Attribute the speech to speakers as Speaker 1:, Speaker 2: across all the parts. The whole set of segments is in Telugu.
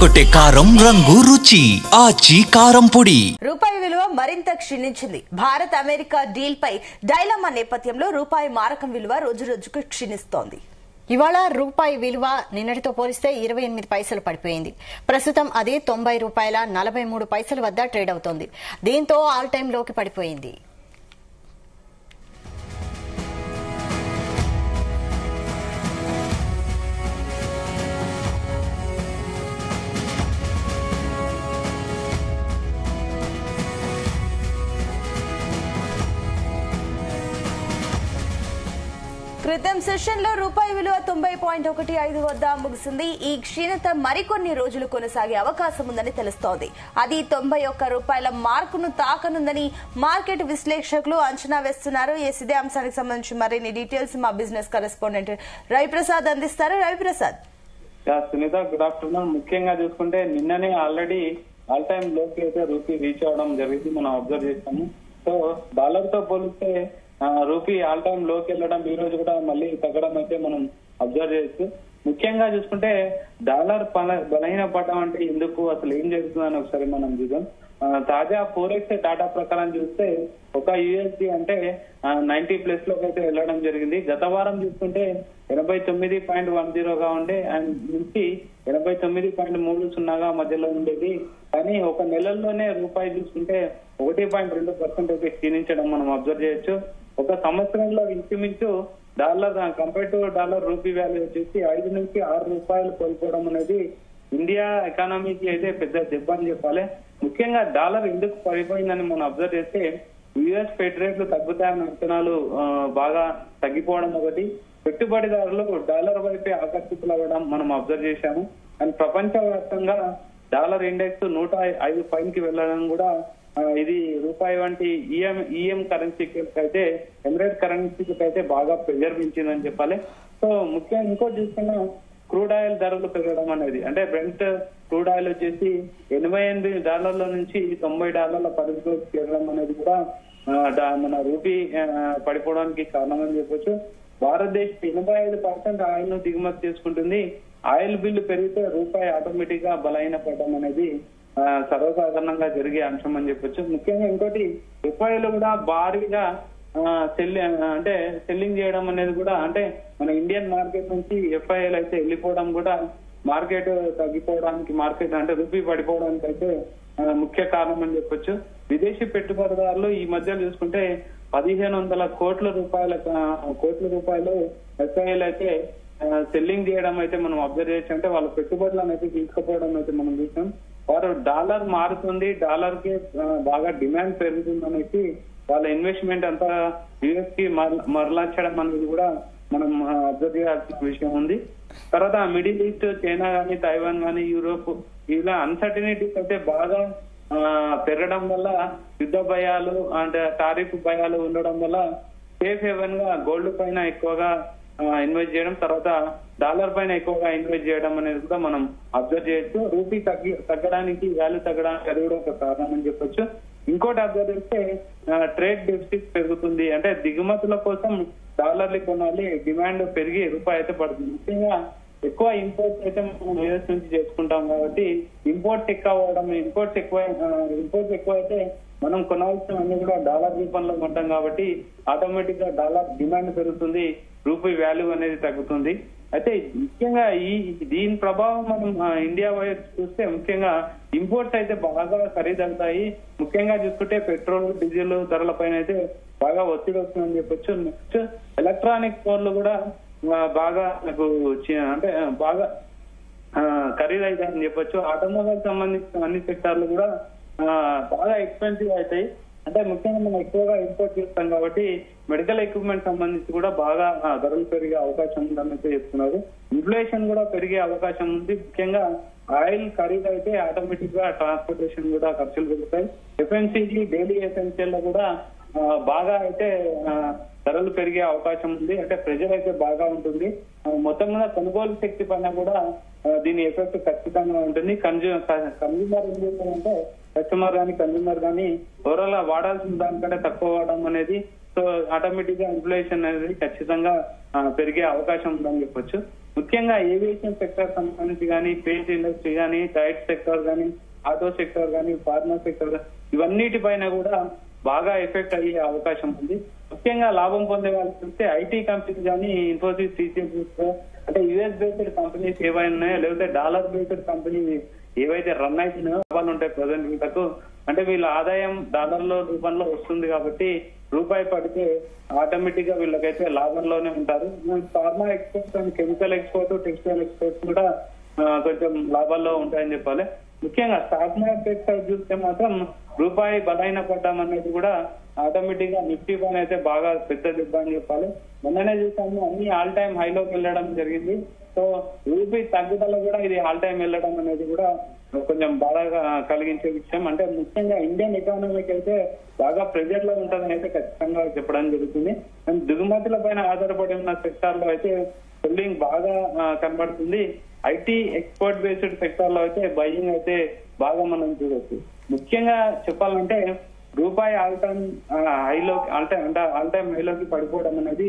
Speaker 1: అదరగొట్టే కారం రంగు రుచి ఆచి కారం పొడి.
Speaker 2: రూపాయి విలువ మరింత క్షీణించింది. భారత్ అమెరికా డీల్ పై డైలమా నేపథ్యంలో రూపాయి మారకం విలువ రోజురోజుకు క్షీణిస్తోంది.
Speaker 3: ఇవాళ రూపాయి విలువ నిన్నటితో పోలిస్తే 28 పైసలు పడిపోయింది. ప్రస్తుతం అది 90 రూపాయల 43 పైసల వద్ద ట్రేడ్ అవుతోంది. దీంతో ఆల్ టైమ్ లోకి పడిపోయింది.
Speaker 2: క్రితం సెషన్ లో రూపాయి విలువ 90.15 వద్ద ముగిసింది. ఈ క్షీణత మరికొన్ని రోజులు కొనసాగే అవకాశం ఉందని తెలుస్తోంది. అది 91 రూపాయల మార్కును తాకనుందని మార్కెట్ విశ్లేషకులు అంచనా వేస్తున్నారు. ఇదే అంశానికి సంబంధించి మరిన్ని డీటెయిల్స్ మా బిజినెస్ కరెస్పాండెంట్ రవిప్రసాద్ అందిస్తారు. రవిప్రసాద్.
Speaker 4: Sunitha, good afternoon. ముఖ్యంగా చూసుకుంటే నిన్ననే ఆల్రెడీ ఆల్ టైమ్ లోకి అయితే రూపీ రీచ్ అవడం జరిగింది, మనం అబ్జర్వ్ చేస్తాము. సో డాలర్ తో పోలిస్తే రూపీ ఆల్ టైమ్ లోకి వెళ్ళడం ఈ రోజు కూడా మళ్ళీ తగ్గడం అయితే మనం అబ్జర్వ్ చేయొచ్చు. ముఖ్యంగా చూసుకుంటే డాలర్ బలహీన పడడం అంటే ఎందుకు, అసలు ఏం జరుగుతుందని ఒకసారి మనం చూద్దాం. తాజా ఫోరెక్స్ డాటా ప్రకారం చూస్తే ఒక యూఎస్డి అంటే 90 ప్లస్ లోకి అయితే వెళ్ళడం జరిగింది. గత వారం చూసుకుంటే 89.10గా ఉండే అండ్ నుంచి 89.30గా మధ్యలో ఉండేది. కానీ ఒక నెలల్లోనే రూపాయి చూసుకుంటే 1.2% అయితే క్షీణించడం మనం అబ్జర్వ్ చేయొచ్చు. ఒక సంవత్సరంలో ఇంచుమించు dollar compare to dollar rupee value వచ్చేసి 5 నుంచి 6 రూపాయలు కోల్పోవడం అనేది ఇండియా ఎకానమీకి అయితే పెద్ద దెబ్బ అని చెప్పాలి. ముఖ్యంగా డాలర్ ఎందుకు పడిపోయిందని మనం అబ్జర్వ్ చేస్తే యుఎస్ ఫెడ్ రేట్లు తగ్గుతాయన్న అంచనాలు బాగా తగ్గిపోవడం ఒకటి, పెట్టుబడిదారులు డాలర్ వైపే ఆకర్షితులు అవ్వడం మనం అబ్జర్వ్ చేశాము. అండ్ ప్రపంచవ్యాప్తంగా డాలర్ ఇండెక్స్ 105 పైకి వెళ్ళడం కూడా ఇది రూపాయి వంటి ఈఎం కరెన్సీకి అయితే ఎమిరేట్ కరెన్సీకి అయితే బాగా ప్రెజర్ పెంచిందని చెప్పాలి. సో ముఖ్యంగా ఇంకోటి చూసుకున్నా క్రూడ్ ఆయిల్ ధరలు పెరగడం అనేది, అంటే బ్రెంట్ క్రూడ్ ఆయిల్ వచ్చేసి $88 నుంచి $90 పరిధిలోకి చేరడం అనేది కూడా మన రూపీ పడిపోవడానికి కారణం అని చెప్పొచ్చు. భారతదేశం 85% ఆయిల్ ను దిగుమతి చేసుకుంటుంది. ఆయిల్ బిల్లు పెరిగితే రూపాయి ఆటోమేటిక్ గా బలహీన పడడం అనేది సర్వసాధారణంగా జరిగే అంశం అని చెప్పొచ్చు. ముఖ్యంగా ఇంకోటి ఎఫ్ఐలు కూడా భారీగా సెల్లింగ్ చేయడం అనేది కూడా, అంటే మన ఇండియన్ మార్కెట్ నుంచి ఎఫ్ఐఎల్ అయితే వెళ్ళిపోవడం కూడా మార్కెట్ తగ్గిపోవడానికి, మార్కెట్ అంటే రూపీ పడిపోవడానికి అయితే ముఖ్య కారణం అని చెప్పొచ్చు. విదేశీ పెట్టుబడిదారులు ఈ మధ్య చూసుకుంటే 1500 కోట్ల రూపాయలు ఎఫ్ఐఎల్ అయితే సెల్లింగ్ చేయడం అయితే మనం అబ్జర్వ్ చేయొచ్చు. అంటే వాళ్ళ పెట్టుబడులను అయితే తీసుకుపోవడం అయితే మనం చూసాం. వారు డాలర్ మారుతుంది, డాలర్ కి బాగా డిమాండ్ పెరుగుతుంది అనేసి వాళ్ళ ఇన్వెస్ట్మెంట్ అంతా యుఎస్ కి మరలించడం అనేది కూడా మనం అబ్జర్వ్ చేయాల్సిన విషయం ఉంది. తర్వాత మిడిల్ ఈస్ట్, చైనా గానీ, తైవాన్ గానీ, యూరోప్ ఇలా అన్సర్టనిటీస్ అయితే బాగా పెరగడం వల్ల, యుద్ధ భయాలు అంటే టారిఫ్ భయాలు ఉండడం వల్ల సేఫ్ హెవెన్ గా గోల్డ్ పైన ఎక్కువగా ఇన్వెస్ట్ చేయడం, తర్వాత డాలర్ పైన ఎక్కువగా ఇన్వెస్ట్ చేయడం అనేది కూడా మనం అబ్జర్వ్ చేయొచ్చు. రూపీ తగ్గడానికి, వాల్యూ తగ్గడానికి అది కూడా ఒక కారణం అని చెప్పొచ్చు. ఇంకోటి అబ్జర్వ్ చేస్తే ట్రేడ్ డెఫిసిట్ పెరుగుతుంది, అంటే దిగుమతుల కోసం డాలర్లు కొనాలి, డిమాండ్ పెరిగి రూపాయి అయితే పడుతుంది. ముఖ్యంగా ఎక్కువ ఇంపోర్ట్స్ అయితే మనం యూఎస్ నుంచి చేసుకుంటాం కాబట్టి ఇంపోర్ట్స్ ఎక్కువ అయితే మనం కొనాల్సిన అన్ని కూడా డాలర్ రూపంలో కొంటాం కాబట్టి ఆటోమేటిక్ గా డాలర్ డిమాండ్ పెరుగుతుంది, రూపీ వాల్యూ అనేది తగ్గుతుంది. అయితే ముఖ్యంగా దీని ప్రభావం మనం ఇండియా వైపు చూస్తే ముఖ్యంగా ఇంపోర్ట్స్ అయితే బాగా ఖరీదవుతాయి. ముఖ్యంగా చూసుకుంటే పెట్రోల్, డీజిల్ ధరల పైన అయితే బాగా ఒత్తిడి వస్తుందని చెప్పొచ్చు. నెక్స్ట్ ఎలక్ట్రానిక్ ఫోన్లు కూడా బాగా అంటే బాగా ఖరీదు అవుతాయని చెప్పొచ్చు. ఆటోమొబైల్ సంబంధించిన అన్ని సెక్టార్లు కూడా బాగా ఎక్స్పెన్సివ్ అవుతాయి. అంటే ముఖ్యంగా మనం ఎక్కువగా ఇంపోర్ట్ చేస్తాం కాబట్టి మెడికల్ ఎక్విప్మెంట్ సంబంధించి కూడా బాగా ధరలు పెరిగే అవకాశం ఉందని అయితే చెప్తున్నారు. ఇన్ఫ్లేషన్ కూడా పెరిగే అవకాశం ఉంది. ముఖ్యంగా ఆయిల్ ఖరీదు అయితే ఆటోమేటిక్ గా ట్రాన్స్పోర్టేషన్ కూడా ఖర్చులు పెరుగుతాయి. ఎఫ్ఎంసీజీ, డైలీ ఎసెన్షియల్ లో కూడా బాగా అయితే ధరలు పెరిగే అవకాశం ఉంది. అంటే ప్రెజర్ అయితే బాగా ఉంటుంది. మొత్తం మీద కొనుగోలు శక్తి పైన కూడా దీని ఎఫెక్ట్ ఖచ్చితంగా ఉంటుంది. కన్జ్యూమర్ ఏం చేస్తారంటే కస్టమర్ కానీ కన్జ్యూమర్ కానీ ఓవరాల్ వాడాల్సిన దానికంటే తక్కువ వాడడం అనేది, సో ఆటోమేటిక్ గా ఇన్ఫ్లేషన్ అనేది ఖచ్చితంగా పెరిగే అవకాశం ఉందని చెప్పొచ్చు. ముఖ్యంగా ఏవియేషన్ సెక్టర్ సంబంధించి కానీ, పెయింట్ ఇండస్ట్రీ కానీ, టైర్ సెక్టర్ కానీ, ఆటో సెక్టర్ కానీ, ఫార్మా సెక్టర్ ఇవన్నిటిపైన కూడా బాగా ఎఫెక్ట్ అయ్యే అవకాశం ఉంది. ముఖ్యంగా లాభం పొందే వాళ్ళు చూస్తే ఐటీ కంపెనీస్ కానీ, ఇన్ఫోసిస్, టీసీఎస్ అంటే యుఎస్ బేస్డ్ కంపెనీస్ ఏవైనా ఉన్నాయో, లేకపోతే డాలర్ బేస్డ్ కంపెనీ ఏవైతే రన్ అవుతున్నాయో లాభాలు ఉంటాయి ప్రజెంట్ వీళ్ళకు. అంటే వీళ్ళ ఆదాయం డాలర్ల రూపంలో వస్తుంది కాబట్టి రూపాయి పడితే ఆటోమేటిక్ గా వీళ్ళకైతే లాభంలోనే ఉంటారు. Pharma exports and chemical export, textile exports కూడా కొంచెం లాభాల్లో ఉంటాయని చెప్పాలి. ముఖ్యంగా స్టాక్ మార్కెట్ సైడ్ చూస్తే మాత్రం రూపాయి బలహీన పడ్డం అనేది కూడా ఆటోమేటిక్ గా నిఫ్టీ పైన అయితే బాగా పెద్ద దెబ్బ అని చెప్పాలి. మొన్ననే చూసాము అన్ని ఆల్ టైమ్ హైలోకి వెళ్ళడం జరిగింది. సో రూపీ తగ్గుదల కూడా ఇది ఆల్ టైమ్ వెళ్ళడం అనేది కూడా కొంచెం బాగా కలిగించే విషయం. అంటే ముఖ్యంగా ఇండియన్ ఎకానమీకి అయితే బాగా ప్రెజర్ లో ఉంటుందని అయితే ఖచ్చితంగా చెప్పడం జరుగుతుంది. దిగుమతుల పైన ఆధారపడి ఉన్న సెక్టార్ లో అయితే బిల్డింగ్ బాగా కనబడుతుంది. ఐటీ ఎక్స్పోర్ట్ బేస్డ్ సెక్టార్ లో అయితే బయింగ్ అయితే బాగా మనం చూడొచ్చు. ముఖ్యంగా చెప్పాలంటే రూపాయి ఆల్ టైమ్ హైలోకి పడిపోవడం అనేది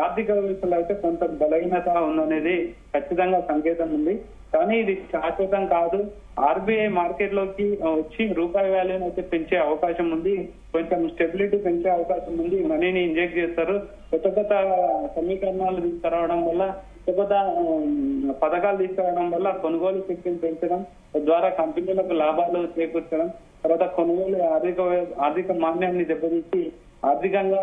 Speaker 4: ఆర్థిక వ్యవస్థలో అయితే కొంత బలహీనత ఉందనేది ఖచ్చితంగా సంకేతం ఉంది. కానీ ఇది శాశ్వతం కాదు. ఆర్బీఐ మార్కెట్ లోకి వచ్చి రూపాయి వాల్యూని అయితే పెంచే అవకాశం ఉంది. కొంచెం స్టెబిలిటీ పెంచే అవకాశం ఉంది. మనీని ఇంజెక్ట్ చేస్తారు. కొత్త సమీకరణాలు తీసుకురావడం వల్ల, కొత్త పథకాలు తీసుకురావడం వల్ల కొనుగోలు శక్తిని పెంచడం ద్వారా కంపెనీలకు లాభాలు చేకూర్చడం, తర్వాత కొనుగోలు ఆర్థిక మాన్యాన్ని దెబ్బతీసి ఆర్థికంగా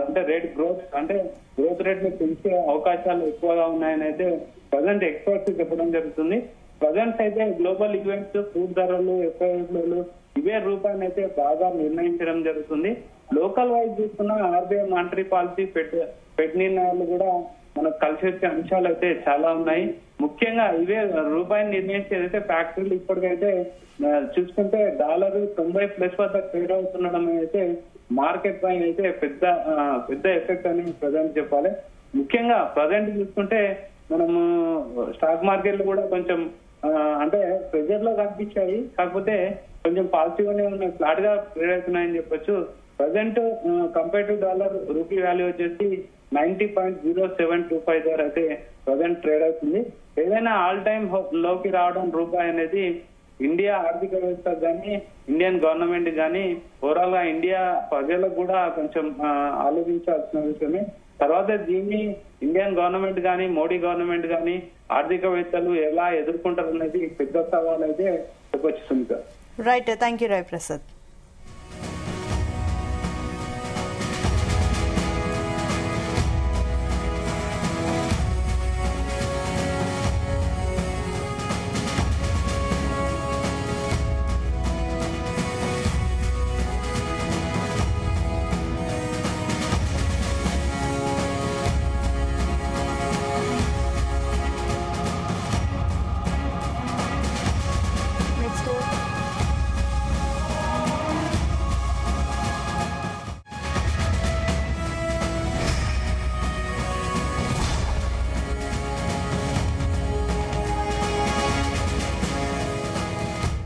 Speaker 4: అంటే గ్రోత్ రేట్ ని పెంచే అవకాశాలు ఎక్కువగా ఉన్నాయని అయితే ప్రజెంట్ ఎక్స్పర్ట్స్ చెప్పడం జరుగుతుంది. ప్రజెంట్ అయితే గ్లోబల్ ఈవెంట్స్, క్రూడ్ ధరలు, ఎఫ్ఐఎస్లు ఇవే రూపాయలు అయితే బాగా నిర్ణయించడం జరుగుతుంది. లోకల్ వైజ్ చూస్తున్న ఆర్బీఐ మానిటరీ పాలసీ, ఫెడ్ నిర్ణయాలు కూడా మనకు కలిసి వచ్చే అంశాలు అయితే చాలా ఉన్నాయి. ముఖ్యంగా ఇవే రూపాయిని నిర్ణయించేదైతే ఫ్యాక్టరీలు ఇప్పటికైతే చూసుకుంటే డాలర్ 90+ వద్ద ట్రేడ్ అవుతుండడం అయితే మార్కెట్ పైన అయితే పెద్ద ఎఫెక్ట్ అని ప్రజెంట్ చెప్పాలి. ముఖ్యంగా ప్రజెంట్ చూసుకుంటే మనము స్టాక్ మార్కెట్లు కూడా కొంచెం అంటే ప్రెజర్ లో కనిపించాయి. కాకపోతే కొంచెం పాజిటివ్ గానే ఉన్నాయి, ఫ్లాట్ గా ట్రేడ్ అవుతున్నాయని చెప్పొచ్చు. Present compare to dollar rupee value వచ్చేసి 90.0725 దగ్గర అయితే ప్రజెంట్ ట్రేడ్ అవుతుంది. ఏదైనా ఆల్ టైమ్ లోకి రావడం రూపాయి అనేది ఇండియా ఆర్థిక వ్యవస్థ కానీ, ఇండియన్ గవర్నమెంట్ కానీ, ఓవరాల్ గా ఇండియా ప్రజలకు కూడా కొంచెం ఆలోచించాల్సిన విషయమే. తర్వాత దీన్ని ఇండియన్ గవర్నమెంట్ కానీ, మోడీ గవర్నమెంట్ కానీ, ఆర్థికవేత్తలు ఎలా ఎదుర్కొంటారు అనేది పెద్ద సవాల్ అయితే చెప్పొచ్చు Sunitha.
Speaker 2: Right, thank you Roy Prasad.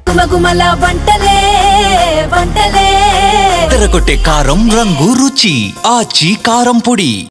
Speaker 5: గుమగుమల వంటలే
Speaker 1: తెరకొట్టే కారం రంగు రుచి ఆచి కారం పొడి.